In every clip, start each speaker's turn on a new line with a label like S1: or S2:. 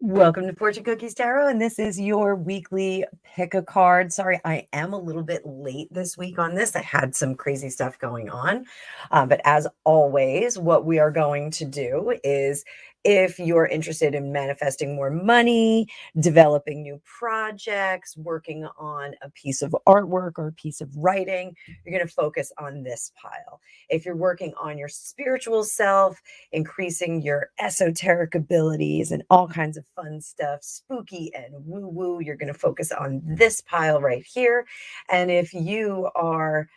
S1: Welcome to Fortune Cookies Tarot, and this is your weekly pick a card. Sorry, I am a little bit late this week on this. I had some crazy stuff going on. But as always, what we are going to do is if you're interested in manifesting more money, developing new projects, working on a piece of artwork or a piece of writing, you're going to focus on this pile. If you're working on your spiritual self, increasing your esoteric abilities and all kinds of fun stuff, spooky and woo woo, you're going to focus on this pile right here. And if you are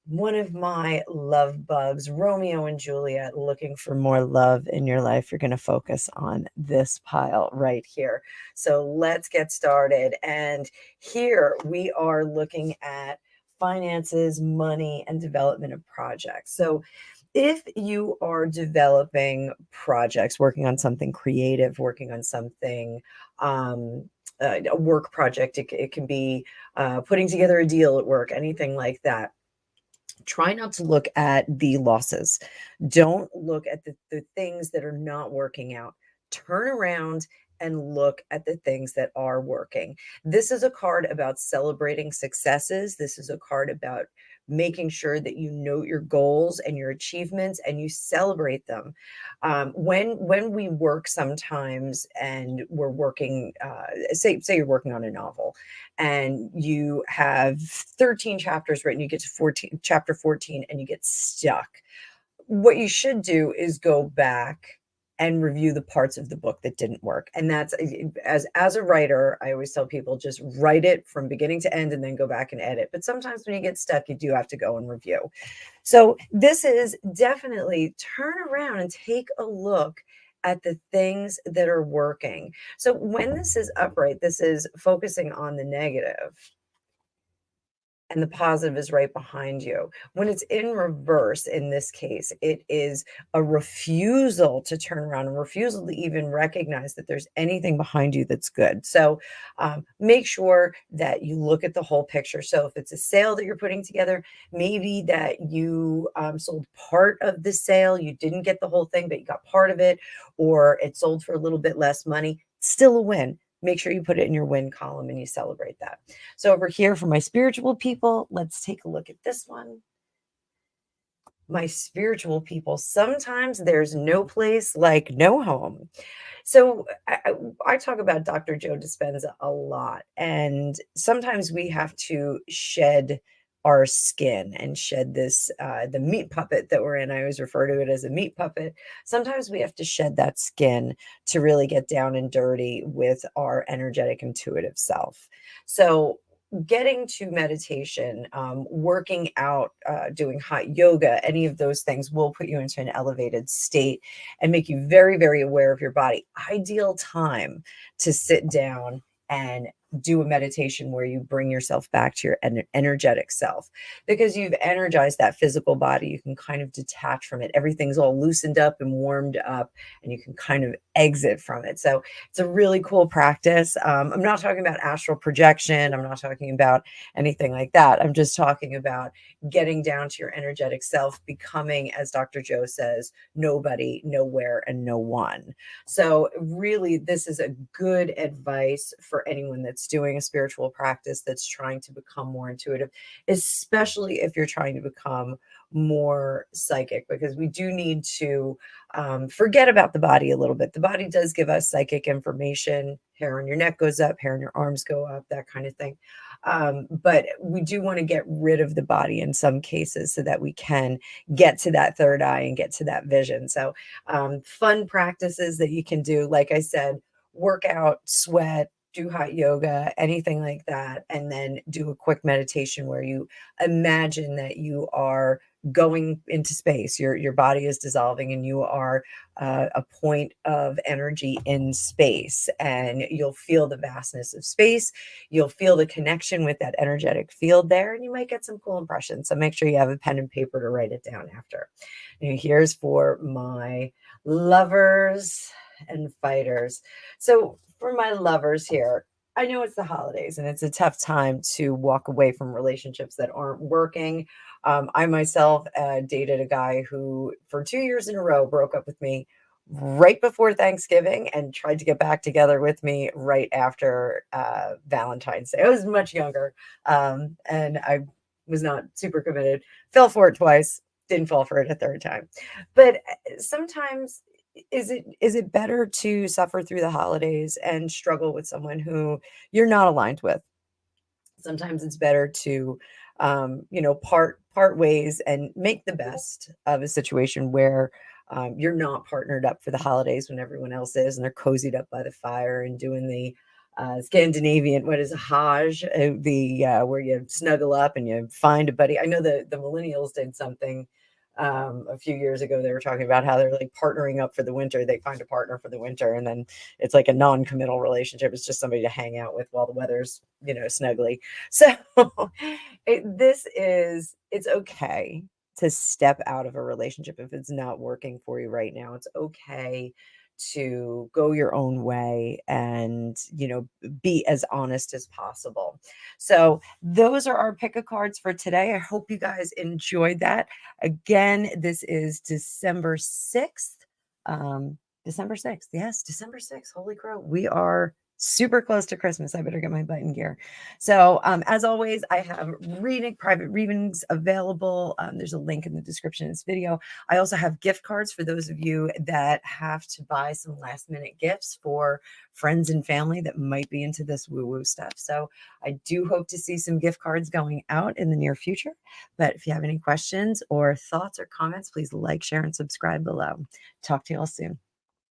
S1: one of my love bugs, Romeo and Juliet, looking for more love in your life, you're going to focus on this pile right here. So let's get started. And here we are looking at finances, money, and development of projects. So if you are developing projects, working on something creative, working on something, a work project, it can be putting together a deal at work, anything like that. Try not to look at the losses. Don't look at the things that are not working out. Turn around and look at the things that are working. This is a card about celebrating successes. This is a card about making sure that you note your goals and your achievements and you celebrate them. When we work sometimes and we're working, say you're working on a novel and you have 13 chapters written, you get to chapter 14 and you get stuck. What you should do is go back and review the parts of the book that didn't work. And that's, as a writer, I always tell people, just write it from beginning to end and then go back and edit. But sometimes when you get stuck, you do have to go and review. So this is definitely turn around and take a look at the things that are working. So when this is upright, this is focusing on the negative, and the positive is right behind you. When it's in reverse, in this case, it is a refusal to turn around, a refusal to even recognize that there's anything behind you that's good. So make sure that you look at the whole picture. So if it's a sale that you're putting together, maybe that you sold part of the sale, you didn't get the whole thing, but you got part of it, or it sold for a little bit less money, still a win. Make sure you put it in your win column and you celebrate that. So over here for my spiritual people, let's take a look at this one. My spiritual people, sometimes there's no place like no home. So I talk about Dr. Joe Dispenza a lot, and sometimes we have to shed our skin and shed this, the meat puppet that we're in. I always refer to it as a meat puppet. Sometimes we have to shed that skin to really get down and dirty with our energetic, intuitive self. So getting to meditation, working out, doing hot yoga, any of those things will put you into an elevated state and make you very, very aware of your body. Ideal time to sit down and do a meditation where you bring yourself back to your energetic self, because you've energized that physical body. You can kind of detach from it. Everything's all loosened up and warmed up, and you can kind of exit from it. So it's a really cool practice. I'm not talking about astral projection. I'm not talking about anything like that. I'm just talking about getting down to your energetic self, becoming, as Dr. Joe says, nobody, nowhere, and no one. So really, this is a good advice for anyone that's doing a spiritual practice, that's trying to become more intuitive, especially if you're trying to become more psychic, because we do need to forget about the body a little bit. The body does give us psychic information. Hair on your neck goes up, hair on your arms go up, that kind of thing. But we do want to get rid of the body in some cases so that we can get to that third eye and get to that vision. So fun practices that you can do, like I said, work out, sweat, do hot yoga, anything like that, and then do a quick meditation where you imagine that you are going into space. Your body is dissolving and you are a point of energy in space, and you'll feel the vastness of space. You'll feel the connection with that energetic field there, and you might get some cool impressions. So make sure you have a pen and paper to write it down after. And here's for my lovers and fighters. So for my lovers here, I know it's the holidays and it's a tough time to walk away from relationships that aren't working. I myself dated a guy who for 2 years in a row broke up with me right before Thanksgiving and tried to get back together with me right after Valentine's Day. I was much younger, and I was not super committed. Fell for it twice, didn't fall for it a third time. But sometimes is it better to suffer through the holidays and struggle with someone who you're not aligned with? Sometimes it's better to part ways and make the best of a situation where you're not partnered up for the holidays when everyone else is, and they're cozied up by the fire and doing the Scandinavian, what is a Hajj, the where you snuggle up and you find a buddy. I know the millennials did something a few years ago. They were talking about how they're like partnering up for the winter. They find a partner for the winter, and then it's like a non-committal relationship. It's just somebody to hang out with while the weather's, snuggly. So it's okay to step out of a relationship if it's not working for you right now. It's okay to go your own way and, be as honest as possible. So those are our pick a cards for today. I hope you guys enjoyed that. Again, this is December 6th. December 6th. Yes, December 6th. Holy crow. We are super close to Christmas. I better get my button gear. So, as always, I have private readings available. There's a link in the description of this video. I also have gift cards for those of you that have to buy some last minute gifts for friends and family that might be into this woo-woo stuff. So I do hope to see some gift cards going out in the near future. But if you have any questions or thoughts or comments, please like, share, and subscribe below. Talk to you all soon.